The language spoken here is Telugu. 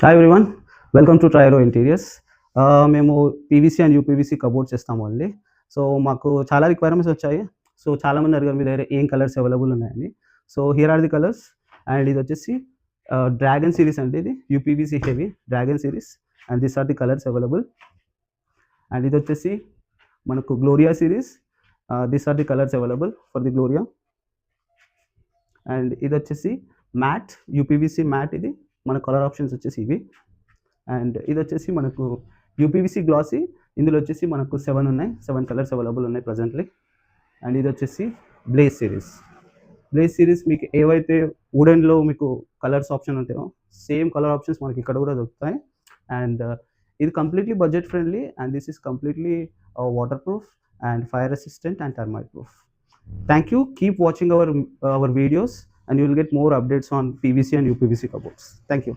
Hi everyone, welcome to Triro interiors. మేము పీవీసీ అండ్ యూపీవీసీ కబోర్డ్స్ చేస్తాము ఓన్లీ. సో మాకు చాలా రిక్వైర్మెంట్స్ వచ్చాయి. సో చాలామంది అడిగారు మీ దగ్గర ఏం కలర్స్ అవైలబుల్ ఉన్నాయని. So here are the colours. And ఇది వచ్చేసి డ్రాగన్ సిరీస్ అంటే ఇది UPVC heavy dragon series. And this are the colours available. And ఇది వచ్చేసి మనకు Gloria series. This are the colours available for the Gloria. And ఇది వచ్చేసి మ్యాట్ యూపీవీసీ మ్యాట్. ఇది మన కలర్ ఆప్షన్స్ వచ్చేసి ఇవి. అండ్ ఇది వచ్చేసి మనకు యూపీవీసీ గ్లాసీ. ఇందులో వచ్చేసి మనకు 7 ఉన్నాయి, 7 కలర్స్ అవైలబుల్ ఉన్నాయి ప్రజెంట్లీ. అండ్ ఇది వచ్చేసి బ్లేజ్ సిరీస్. బ్లేజ్ సిరీస్ మీకు ఏవైతే వుడెన్లో మీకు కలర్స్ ఆప్షన్ ఉంటాయో సేమ్ కలర్ ఆప్షన్స్ మనకి ఇక్కడ కూడా దొరుకుతాయి. అండ్ ఇది completely budget friendly and this is completely water proof and fire resistant and termite proof. Thank you. Keep watching our videos and you will get more updates on PVC and UPVC cupboards. Thank you.